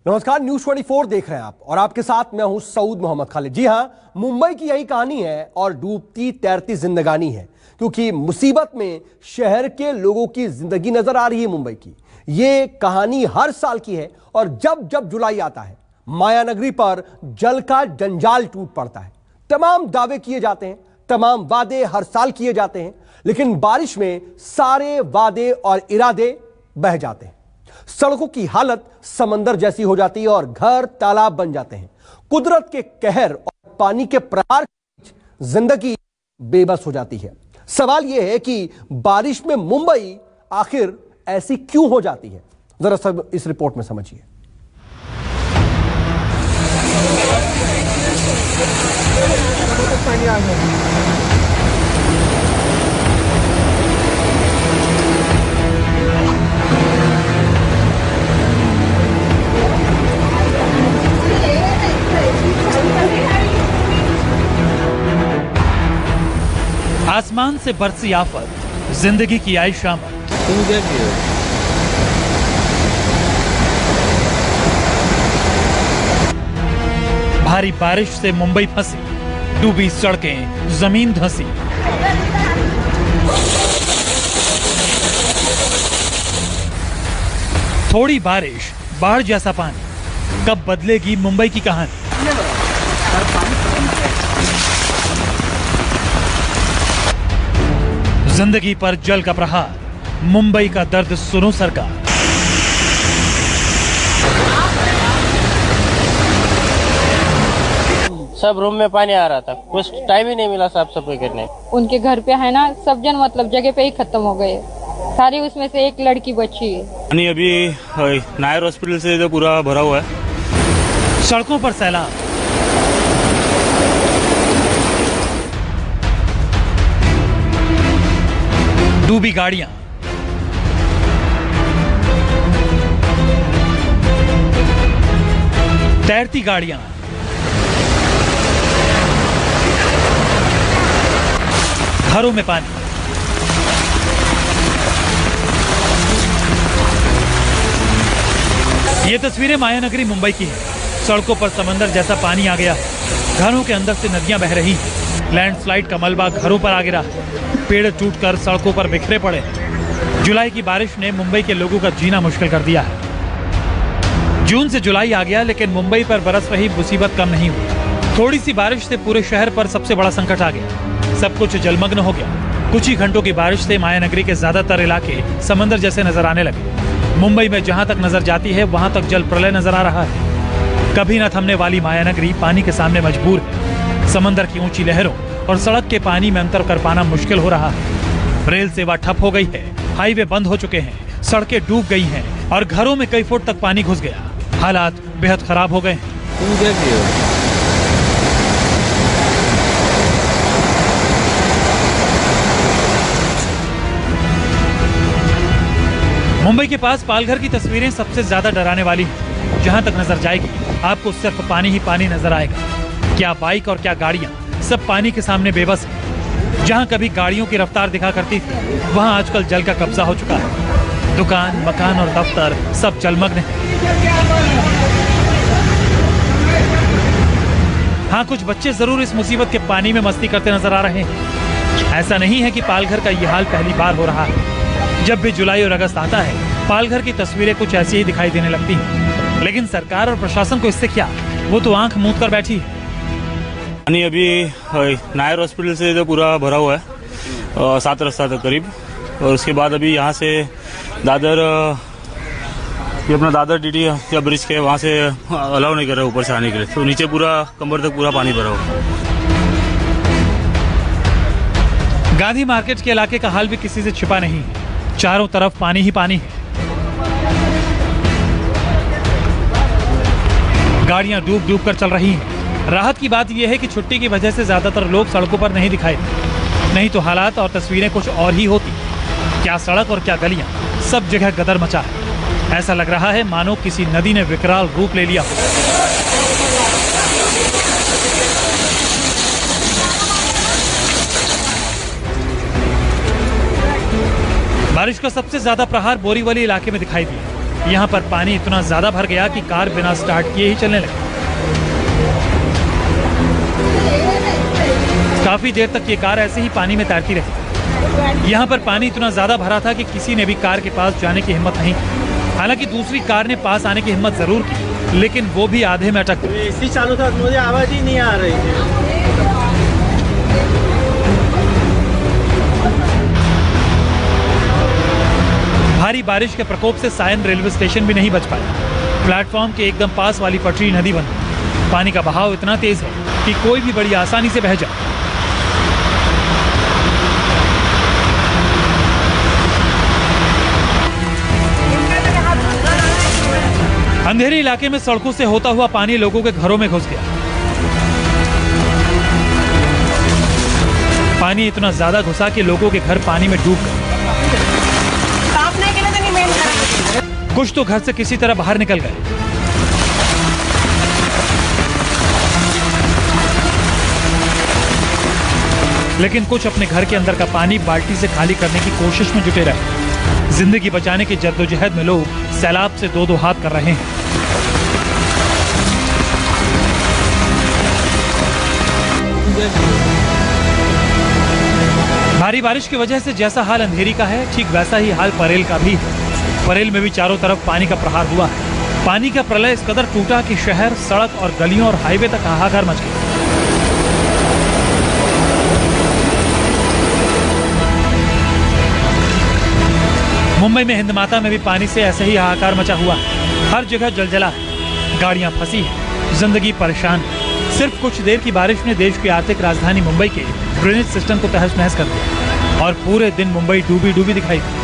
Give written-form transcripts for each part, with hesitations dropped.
नमस्कार, न्यूज 24 देख रहे हैं आप और आपके साथ मैं हूं सऊद मोहम्मद खालिद। जी हां, मुंबई की यही कहानी है और डूबती तैरती जिंदगानी है, क्योंकि मुसीबत में शहर के लोगों की जिंदगी नजर आ रही है। मुंबई की ये कहानी हर साल की है और जब जब जुलाई आता है मायानगरी पर जल का जंजाल टूट पड़ता है। तमाम दावे किए जाते हैं, तमाम वादे हर साल किए जाते हैं, लेकिन बारिश में सारे वादे और इरादे बह जाते हैं। सड़कों की हालत समंदर जैसी हो जाती है और घर तालाब बन जाते हैं। कुदरत के कहर और पानी के प्रहार के बीच जिंदगी बेबस हो जाती है। सवाल यह है कि बारिश में मुंबई आखिर ऐसी क्यों हो जाती है? जरा सब इस रिपोर्ट में समझिए। आसमान से बरसी आफत, जिंदगी की आई शामत। तुम क्या किए? भारी बारिश से मुंबई फंसी, डूबी सड़कें, जमीन धंसी। थोड़ी बारिश, बाढ़ जैसा पानी, कब बदलेगी मुंबई की कहानी? जिंदगी पर जल का प्रहार, मुंबई का दर्द सुनो सरकार। सब रूम में पानी आ रहा था, कुछ टाइम ही नहीं मिला साफ सफाई करने। उनके घर पे है ना, सब जन मतलब जगह पे ही खत्म हो गए सारी, उसमें से एक लड़की बची है। पानी अभी नायर हॉस्पिटल से जो पूरा भरा हुआ है। सड़कों पर सैलाब, डूबी गाड़ियां, तैरती गाड़ियां, घरों में पानी। ये तस्वीरें मायानगरी मुंबई की हैं। सड़कों पर समंदर जैसा पानी आ गया, घरों के अंदर से नदियां बह रही हैं। लैंडस्लाइड का मलबा घरों पर आ गिरा, पेड़ टूटकर सड़कों पर बिखरे पड़े। जुलाई की बारिश ने मुंबई के लोगों का जीना मुश्किल कर दिया है। जून से जुलाई आ गया, लेकिन मुंबई पर बरस रही मुसीबत कम नहीं हुई। थोड़ी सी बारिश से पूरे शहर पर सबसे बड़ा संकट आ गया। सब कुछ जलमग्न हो गया। कुछ ही घंटों की बारिश से मायानगरी के ज्यादातर इलाके समंदर जैसे नजर आने लगे। मुंबई में जहां तक नजर जाती है वहां तक जल प्रलय नजर आ रहा है। कभी न थमने वाली मायानगरी पानी के सामने मजबूर है। समंदर की ऊंची लहरों और सड़क के पानी में अंतर कर पाना मुश्किल हो रहा है। रेल सेवा ठप हो गई है, हाईवे बंद हो चुके हैं, सड़कें डूब गई हैं और घरों में कई फुट तक पानी घुस गया। हालात बेहद खराब हो गए हैं। तुम क्या किए? मुंबई के पास पालघर की तस्वीरें सबसे ज्यादा डराने वाली हैं। जहां तक नजर जाएगी आपको सिर्फ पानी ही पानी नजर आएगा। क्या बाइक और क्या गाड़ियां, सब पानी के सामने बेबस है। जहां कभी गाड़ियों की रफ्तार दिखा करती थी, वहां आजकल जल का कब्जा हो चुका है। दुकान, मकान और दफ्तर सब जलमग्न है। हाँ, कुछ बच्चे जरूर इस मुसीबत के पानी में मस्ती करते नजर आ रहे हैं। ऐसा नहीं है कि पालघर का यह हाल पहली बार हो रहा है। जब भी जुलाई और अगस्त आता है, पालघर की तस्वीरें कुछ ऐसी ही दिखाई देने लगती हैं। लेकिन सरकार और प्रशासन को इससे क्या, वो तो आंख मूंद कर बैठी है। पानी अभी नायर हॉस्पिटल से जो पूरा भरा हुआ है 7 रास्ता तक करीब, और उसके बाद अभी यहाँ से दादर, ये अपना दादर डीडी या ब्रिज के वहाँ से अलाउ नहीं कर रहा ऊपर से आने के लिए, तो नीचे पूरा कमर तक पूरा पानी भरा हुआ है। गांधी मार्केट के इलाके का हाल भी किसी से छिपा नहीं है। चारों तरफ पानी ही पानी है। गाड़ियां डूब डूब कर चल रही हैं। राहत की बात यह है कि छुट्टी की वजह से ज्यादातर लोग सड़कों पर नहीं दिखाई, नहीं तो हालात और तस्वीरें कुछ और ही होती। क्या सड़क और क्या गलियां, सब जगह गदर मचा है। ऐसा लग रहा है मानो किसी नदी ने विकराल रूप ले लिया। बारिश का सबसे ज्यादा प्रहार बोरीवली इलाके में दिखाई दिया। यहाँ पर पानी इतना ज्यादा भर गया कि कार बिना स्टार्ट किए ही चलने लगी। काफी देर तक ये कार ऐसे ही पानी में तैरती रही। यहाँ पर पानी इतना ज्यादा भरा था कि किसी ने भी कार के पास जाने की हिम्मत नहीं की। हालांकि दूसरी कार ने पास आने की हिम्मत जरूर की, लेकिन वो भी आधे में अटक गई। एसी चालू था, मुझे आवाज ही नहीं आ रही थी। भारी बारिश के प्रकोप से सायन रेलवे स्टेशन भी नहीं बच पाया। प्लेटफॉर्म के एकदम पास वाली पटरी नदी बन गई। पानी का बहाव इतना तेज है कि कोई भी बड़ी आसानी से बह जाए। अंधेरी इलाके में सड़कों से होता हुआ पानी लोगों के घरों में घुस गया। पानी इतना ज्यादा घुसा कि लोगों के घर पानी में डूब गए। कुछ तो घर से किसी तरह बाहर निकल गए। लेकिन कुछ अपने घर के अंदर का पानी बाल्टी से खाली करने की कोशिश में जुटे रहे। जिंदगी बचाने की जद्दोजहद में लोग सैलाब से दो दो हाथ कर रहे हैं। भारी बारिश की वजह से जैसा हाल अंधेरी का है, ठीक वैसा ही हाल परेल का भी है। परेल में भी चारों तरफ पानी का प्रहार हुआ है। पानी का प्रलय इस कदर टूटा कि शहर, सड़क और गलियों और हाईवे तक हाहाकार मच गया। मुंबई में हिंदमाता में भी पानी से ऐसे ही हाहाकार मचा हुआ है। हर जगह जलजला है, गाड़ियां फंसी है, जिंदगी परेशान है। सिर्फ कुछ देर की बारिश ने देश की आर्थिक राजधानी मुंबई के ड्रेनेज सिस्टम को तहस नहस कर दिया और पूरे दिन मुंबई डूबी डूबी दिखाई दी।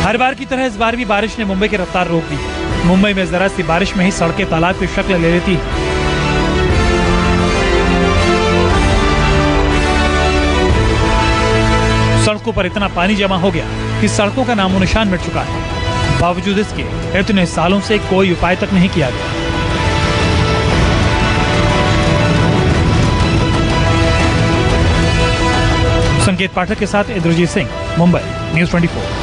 हर बार की तरह इस बार भी बारिश ने मुंबई की रफ्तार रोक दी। मुंबई में जरा सी बारिश में ही सड़कें तालाब की शक्ल ले लेती है। सड़कों पर इतना पानी जमा हो गया कि सड़कों का नामो निशान मिट चुका है। बावजूद इसके इतने सालों से कोई उपाय तक नहीं किया गया। संकेत पाठक के साथ इंद्रजीत सिंह, मुंबई, न्यूज़ 24।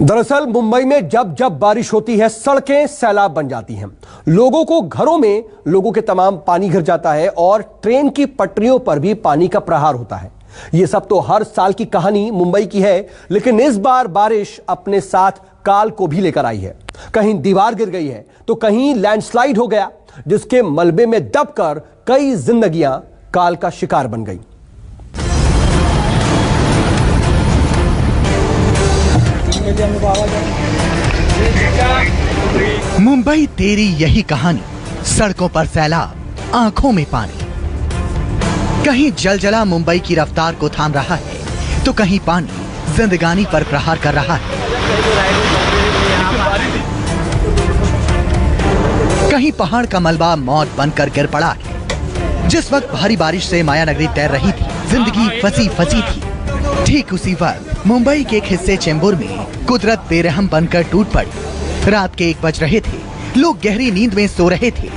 दरअसल मुंबई में जब जब बारिश होती है, सड़कें सैलाब बन जाती हैं। लोगों को घरों में लोगों के तमाम पानी घिर जाता है और ट्रेन की पटरियों पर भी पानी का प्रहार होता है। ये सब तो हर साल की कहानी मुंबई की है, लेकिन इस बार बारिश अपने साथ काल को भी लेकर आई है। कहीं दीवार गिर गई है तो कहीं लैंडस्लाइड हो गया, जिसके मलबे में दबकर कई जिंदगियां काल का शिकार बन गई। मुंबई तेरी यही कहानी, सड़कों पर सैलाब, आंखों में पानी। कहीं जलजला मुंबई की रफ्तार को थाम रहा है तो कहीं पानी जिंदगानी पर प्रहार कर रहा है। कहीं पहाड़ का मलबा मौत बनकर गिर पड़ा है। जिस वक्त भारी बारिश से माया नगरी तैर रही थी, जिंदगी फंसी फंसी थी, ठीक उसी वक्त मुंबई के एक हिस्से चेंबूर में कुदरत बेरहम बनकर टूट पड़ी। रात के 1 बज रहे थे, लोग गहरी नींद में सो रहे थे,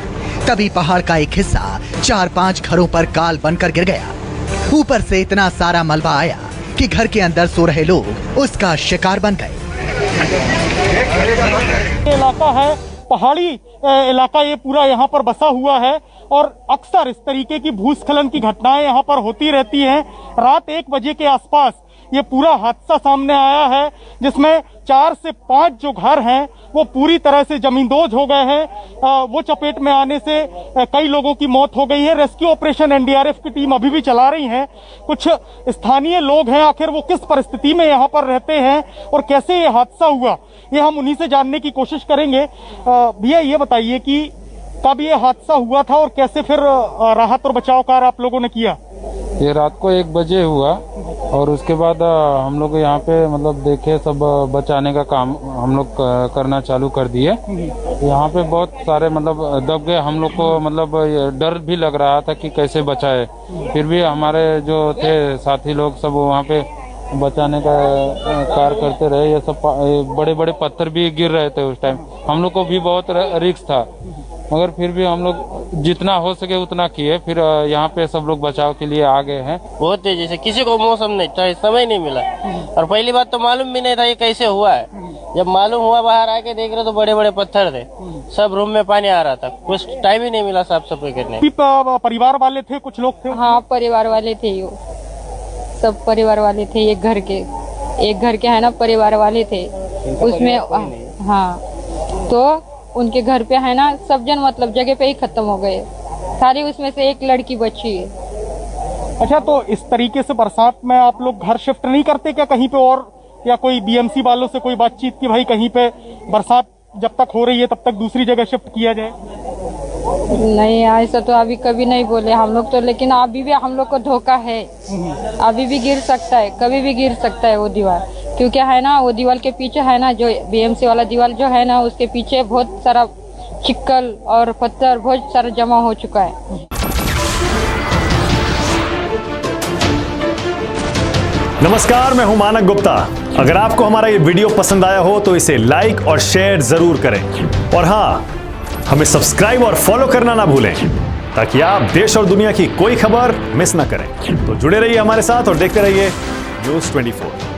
तभी पहाड़ का एक हिस्सा 4-5 घरों पर काल बनकर गिर गया। ऊपर से इतना सारा मलबा आया कि घर के अंदर सो रहे लोग उसका शिकार बन गए। इलाका है पहाड़ी इलाका, ये पूरा यहाँ पर बसा हुआ है और अक्सर इस तरीके की भूस्खलन की घटनाएं यहाँ पर होती रहती हैं। रात 1 बजे के आसपास ये पूरा हादसा सामने आया है, जिसमें 4 से 5 जो घर हैं वो पूरी तरह से जमींदोज हो गए हैं। वो चपेट में आने से कई लोगों की मौत हो गई है। रेस्क्यू ऑपरेशन एनडीआरएफ की टीम अभी भी चला रही है। कुछ स्थानीय लोग हैं, आखिर वो किस परिस्थिति में यहाँ पर रहते हैं और कैसे ये हादसा हुआ, ये हम उन्हीं से जानने की कोशिश करेंगे। भैया ये बताइए कि कब ये हादसा हुआ था और कैसे फिर राहत और बचाव कार्य आप लोगों ने किया? ये रात को 1 बजे हुआ और उसके बाद हम लोग यहाँ पे मतलब देखे सब बचाने का काम हम लोग करना चालू कर दिए। यहाँ पे बहुत सारे मतलब दब गए, हम लोग को मतलब डर भी लग रहा था कि कैसे बचाए। फिर भी हमारे जो थे साथी लोग सब वहाँ पे बचाने का कार्य करते रहे। ये सब बड़े बड़े पत्थर भी गिर रहे थे उस टाइम, हम लोग को भी बहुत रिस्क था। मगर फिर भी हम लोग जितना हो सके उतना किए। फिर यहाँ पे सब लोग बचाव के लिए आ गए हैं। बहुत तेजी से, किसी को मौसम नहीं था, समय नहीं मिला, और पहली बात तो मालूम भी नहीं था ये कैसे हुआ है। जब मालूम हुआ बाहर आके देख रहे तो बड़े बड़े पत्थर थे, सब रूम में पानी आ रहा था, कुछ टाइम ही नहीं मिला साफ सफाई करने। परिवार वाले थे, कुछ लोग थे? हाँ, परिवार वाले थे, वो सब परिवार वाले थे। एक घर के है ना परिवार वाले थे उसमें। हाँ, तो उनके घर पे है ना सब जन मतलब जगह पे ही खत्म हो गए सारी, उसमें से एक लड़की बची है। अच्छा, तो इस तरीके से बरसात में आप लोग घर शिफ्ट नहीं करते क्या कहीं पे और, या कोई बीएमसी वालों से कोई बातचीत की भाई कहीं पे बरसात जब तक हो रही है तब तक दूसरी जगह शिफ्ट किया जाए? नहीं, ऐसा तो अभी कभी नहीं बोले हम लोग तो, लेकिन अभी भी हम लोग को धोखा है। अभी भी गिर सकता है, कभी भी गिर सकता है वो दीवार, क्योंकि है ना वो दीवार के पीछे है ना जो बीएमसी वाला दीवार जो है ना, उसके पीछे बहुत सारा चिक्कल और पत्थर बहुत सारा जमा हो चुका है। नमस्कार, मैं हूं मानक गुप्ता। अगर आपको हमारा ये वीडियो पसंद आया हो तो इसे लाइक और शेयर जरूर करें, और हाँ, हमें सब्सक्राइब और फॉलो करना ना भूलें ताकि आप देश और दुनिया की कोई खबर मिस ना करें। तो जुड़े रहिए हमारे साथ और देखते रहिए न्यूज़ 24।